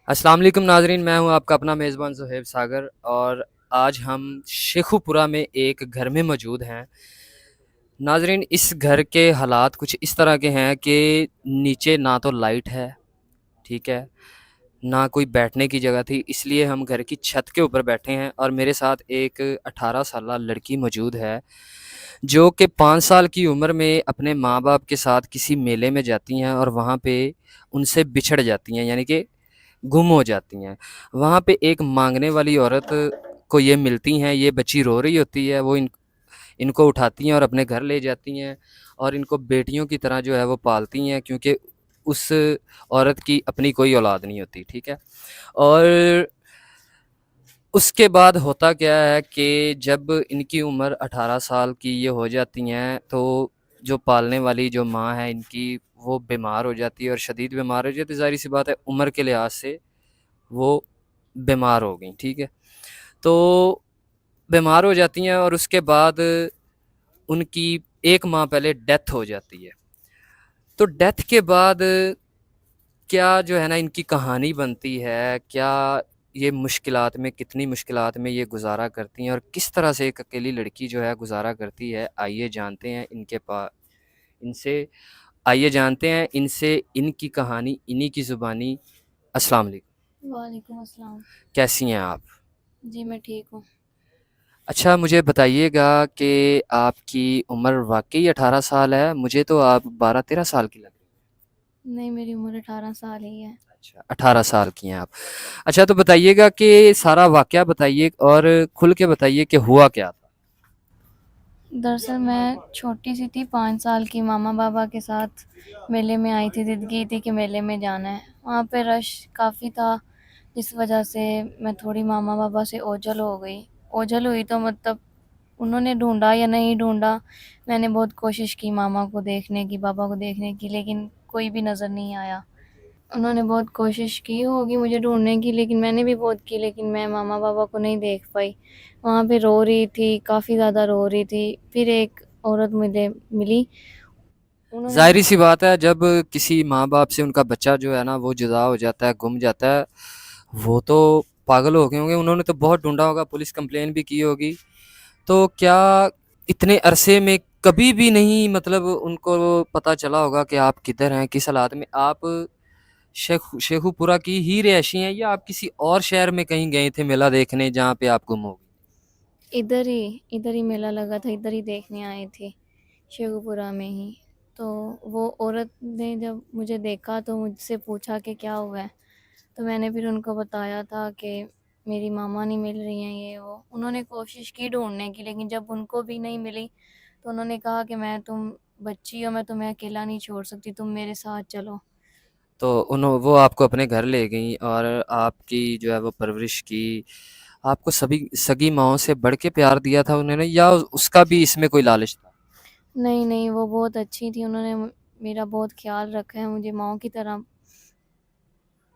अस्सलाम वालेकुम नाज़रीन, मैं हूं आपका अपना मेज़बान ज़ुहैब सागर और आज हम शेखुपुरा में एक घर में मौजूद हैं। नाज़रीन, इस घर के हालात कुछ इस तरह के हैं कि नीचे ना तो लाइट है, ठीक है, ना कोई बैठने की जगह थी, इसलिए हम घर की छत के ऊपर बैठे हैं और मेरे साथ एक 18 साला लड़की मौजूद है, जो कि 5 साल की उम्र में अपने माँ-बाप के साथ किसी मेले में जाती हैं और वहाँ पे उनसे बिछड़ जाती हैं, यानी कि गुम हो जाती हैं। वहाँ पे एक माँगने वाली औरत को ये मिलती हैं, ये बच्ची रो रही होती है, वो इनको उठाती हैं और अपने घर ले जाती हैं और इनको बेटियों की तरह जो है वो पालती हैं, क्योंकि उस औरत की अपनी कोई औलाद नहीं होती, ठीक है? और उसके बाद होता क्या है कि जब इनकी उम्र 18 साल की ये हो जाती हैं, तो जो पालने वाली जो माँ है इनकी, वो बीमार हो जाती है और शदीद बीमार हो जाती है। ज़ाहिर-सी बात है, उम्र के लिहाज से वो बीमार हो गईं, ठीक है? तो बीमार हो जाती हैं और उसके बाद उनकी 1 माह पहले डेथ हो जाती है। तो डेथ के बाद क्या जो है ना इनकी कहानी बनती है, क्या ये मुश्किलात में, कितनी मुश्किलात में ये गुज़ारा करती हैं और किस तरह से एक अकेली लड़की जो है गुज़ारा करती है, आइए जानते हैं इनसे आइए जानते हैं इनसे इनकी कहानी इन्हीं की ज़ुबानी। अस्सलाम वालेकुम। वालेकुम अस्सलाम। कैसी हैं आप? जी, मैं ठीक हूँ। अच्छा, मुझे बताइएगा कि आपकी उम्र वाक़ई 18 साल है? मुझे तो आप 12-13 साल की लग रही हैं। नहीं, मेरी उम्र 18 साल ही है। अच्छा, 18 साल की हैं आप। अच्छा, तो बताइएगा कि सारा वाक़या बताइए और खुल के बताइए कि हुआ क्या था? दरअसल मैं छोटी-सी थी, 5 साल की, मामा-बाबा के साथ मेले में आई थी, ज़िद की थी कि मेले में जाना है। वहाँ पे रश काफ़ी था, जिस वजह से मैं थोड़ी मामा-बाबा से ओझल हो गई। ओझल हुई तो मतलब उन्होंने ढूँढा या नहीं ढूँढा, मैंने बहुत कोशिश की मामा को देखने की, पापा को देखने की, लेकिन कोई भी नज़र नहीं आया। उन्होंने बहुत कोशिश की होगी मुझे ढूँढने की, लेकिन मैंने भी बहुत की, लेकिन मैं मामा-पापा को नहीं देख पाई। वहाँ पे रो रही थी, काफ़ी ज़्यादा रो रही थी। फिर एक औरत मुझे मिली, उन्होंने ज़ाहिर-सी बात है, जब किसी माँ-बाप से उनका बच्चा जो है ना वो जुदा हो जाता है, गुम जाता है, वो तो पागल हो गए होंगे। उन्होंने तो बहुत ढूँढा होगा, पुलिस कंप्लेन भी की होगी। तो क्या इतने अरसे में कभी भी नहीं, मतलब उनको पता चला होगा कि आप किधर हैं, किस हालात में? आप शेखुपुरा की ही रहायशी हैं या आप किसी और शहर में कहीं गए थे मेला देखने जहाँ पे आप गुम हो गई? इधर ही मेला लगा था, इधर ही देखने आई थी, शेखुपुरा में ही। तो वो औरत ने जब मुझे देखा तो मुझसे पूछा कि क्या हुआ है? तो मैंने फिर उनको बताया था कि मेरी मामा नहीं मिल रही हैं, ये वो। उन्होंने कोशिश की ढूँढने की, लेकिन जब उनको भी नहीं मिली तो उन्होंने कहा कि तुम बच्ची हो, मैं तुम्हें अकेला नहीं छोड़ सकती, तुम मेरे साथ चलो। तो वो आपको अपने घर ले गईं और आपकी जो है वो परवरिश की। आपको सभी सगी माँओं से बढ़ के प्यार दिया था उन्होंने या उसका भी इसमें कोई लालच था? नहीं, नहीं, वो बहुत अच्छी थी, उन्होंने मेरा बहुत ख़्याल रखा है, मुझे माँ की तरह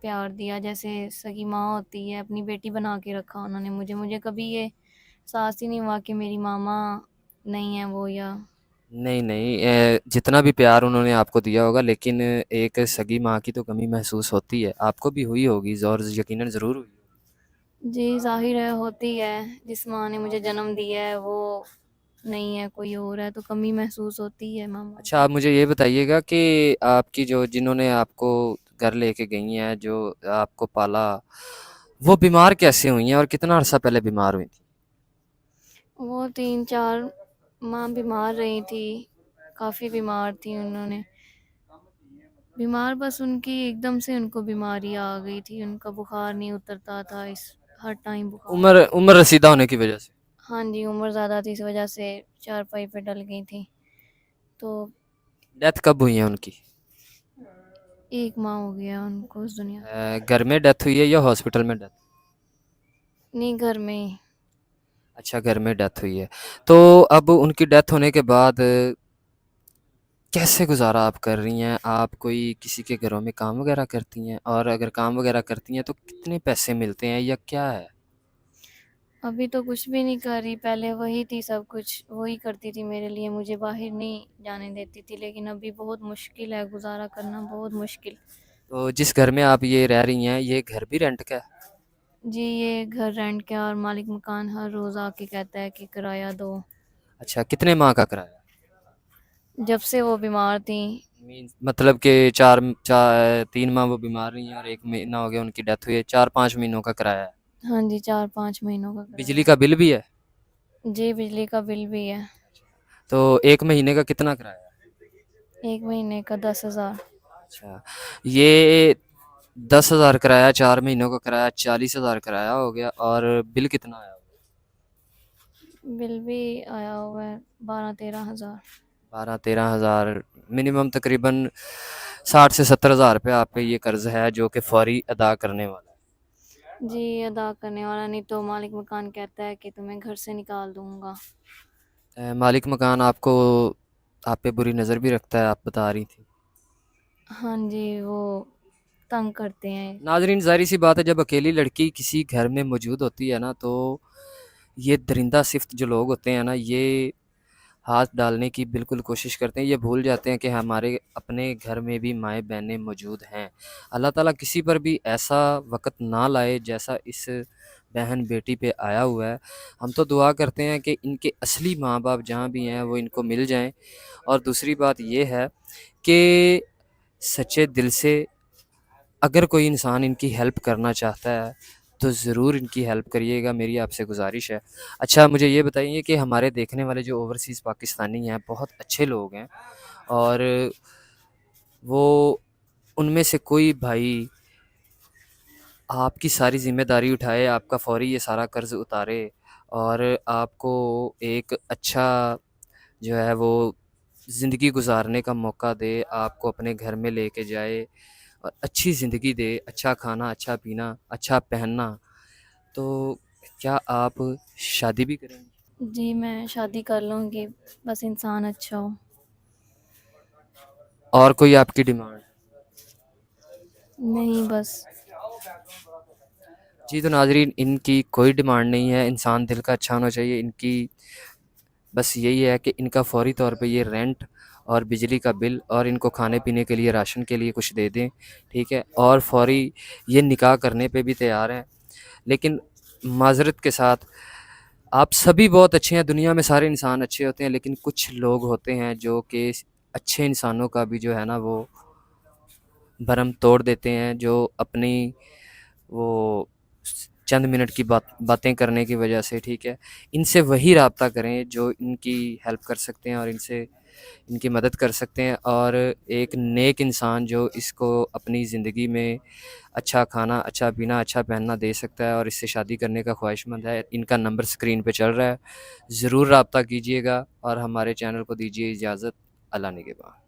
प्यार दिया, जैसे सगी माँ होती है, अपनी बेटी बना के रखा उन्होंने मुझे। मुझे कभी ये एहसास ही नहीं हुआ कि मेरी मामा नहीं है वो, या नहीं, नहीं, जितना भी प्यार उन्होंने आपको दिया होगा, लेकिन एक सगी माँ की तो कमी महसूस होती है। आपको भी हुई होगी और यकीनन ज़रूर हुई होगी। जी, ज़ाहिर है होती है, जिस माँ ने मुझे जन्म दिया है वो नहीं है, कोई और है, तो कमी महसूस होती है मामा अच्छा, की। आप मुझे ये बताइएगा कि आपकी जो जिन्होंने आपको घर लेके गई हैं, जो आपको पाला, वो बीमार कैसे हुई हैं और कितना अरसा पहले बीमार हुई थी? वो 3-4 माह बीमार रही थी, काफ़ी बीमार थी उन्होंने। बीमार बस उनकी एकदम से उनको बीमारी आ गई थी, उनका बुखार नहीं उतरता था, इस हर टाइम बुखार। उम्र उम्र रसीदा होने की वजह से। हाँ जी, उम्र ज़्यादा थी, इस वजह से चारपाई पे डल गई थी। तो डेथ कब हुई है उनकी? 1 माह हो गया उनको इस दुनिया से। घर में डेथ हुई है या हॉस्पिटल में डेथ? नहीं, घर में ही। अच्छा, घर में डेथ हुई है। तो अब उनकी डेथ होने के बाद कैसे गुज़ारा आप कर रही हैं? आप कोई किसी के घरों में काम वग़ैरह करती हैं? और अगर काम वग़ैरह करती हैं तो कितने पैसे मिलते हैं या क्या है? अभी तो कुछ भी नहीं कर रही, पहले वही थी सब कुछ, वही करती थी मेरे लिए, मुझे बाहर नहीं जाने देती थी, लेकिन अभी बहुत मुश्किल है गुज़ारा करना, बहुत मुश्किल। तो जिस घर में आप ये रह रही हैं, ये घर भी रेंट का है? जी, ये घर रेंट के और मालिक मकान हर रोज़ आके कहता है कि किराया दो। अच्छा, कितने माह का किराया? जब से वो बीमार थी। मीन्स मतलब कि 3 माह वो बीमार रही हैं और 1 महीना हो गया उनकी डेथ हुई है, 4-5 महीनों का किराया है। हाँ जी, 4-5 महीनों का बिजली किराया का बिल भी है? है। जी, बिजली का बिल भी है। तो 1 महीने का कितना किराया है? 1 महीने का 10,000। अच्छा, ये 10,000 किराया, 4 महीनों का किराया, 40,000 किराया हो गया और बिल कितना आया? बिल भी आया हुआ है 12-13 हज़ार। 12-13 हज़ार, मिनिमम तकरीबन 60 से 70 हज़ार रुपये आप पे ये कर्ज है जो कि फौरी अदा करने वाला जी, अदा करने वाला नहीं तो मालिक मकान कहता है कि तुम्हें घर से निकाल दूँगा। है। मालिक मकान आपको आप पे बुरी नज़र भी रखता है, आप बता रही थी। हाँ जी, वो तंग करते हैं। नाजरीन, ज़ाहिर सी बात है, जब अकेली लड़की किसी घर में मौजूद होती है ना, तो ये दरिंदा सिफ्त जो लोग होते हैं ना, ये हाथ डालने की बिल्कुल कोशिश करते हैं। ये भूल जाते हैं कि हमारे अपने घर में भी माएँ बहनें मौजूद हैं। अल्लाह ताला किसी पर भी ऐसा वक़्त ना लाए जैसा इस बहन बेटी पे आया हुआ है। हम तो दुआ करते हैं कि इनके असली माँ बाप जहाँ भी हैं वो इनको मिल जाएं। और दूसरी बात ये है कि सच्चे दिल से अगर कोई इंसान इनकी हेल्प करना चाहता है तो ज़रूर इनकी हेल्प करिएगा, मेरी आपसे गुज़ारिश है। अच्छा, मुझे ये बताइए कि हमारे देखने वाले जो ओवरसीज़ पाकिस्तानी हैं बहुत अच्छे लोग हैं और वो उनमें से कोई भाई आपकी सारी ज़िम्मेदारी उठाए, आपका फ़ौरी ये सारा कर्ज़ उतारे और आपको एक अच्छा जो है वो ज़िंदगी गुज़ारने का मौका दे, आपको अपने घर में लेके जाए और अच्छी ज़िंदगी दे, अच्छा खाना, अच्छा पीना, अच्छा पहनना। तो क्या आप शादी भी करेंगी? जी, मैं शादी कर लूँगी, बस इंसान अच्छा हो। और कोई आपकी डिमांड? नहीं बस। जी, तो नाज़रीन, इनकी कोई डिमांड नहीं है, इंसान दिल का अच्छा होना चाहिए। इनकी बस यही है कि इनका फ़ौरी तौर पे ये रेंट और बिजली का बिल और इनको खाने-पीने के लिए, राशन के लिए कुछ दे दें, ठीक है? और फ़ौरी ये निकाह करने पे भी तैयार हैं। लेकिन माज़रत के साथ, आप सभी बहुत अच्छे हैं, दुनिया में सारे इंसान अच्छे होते हैं, लेकिन कुछ लोग होते हैं जो कि अच्छे इंसानों का भी जो है ना वो भरम तोड़ देते हैं, जो अपनी वो चंद मिनट की बातें करने की वजह से, ठीक है? इनसे वही राब्ता करें जो इनकी हेल्प कर सकते हैं और इनसे इनकी मदद कर सकते हैं और एक नेक इंसान जो इसको अपनी ज़िंदगी में अच्छा खाना, अच्छा पीना, अच्छा पहनना दे सकता है और इससे शादी करने का ख्वाहिशमंद है। इनका नंबर स्क्रीन पे चल रहा है, ज़रूर राब्ता कीजिएगा और हमारे चैनल को दीजिए इजाज़त। अल्लाह निगहबान।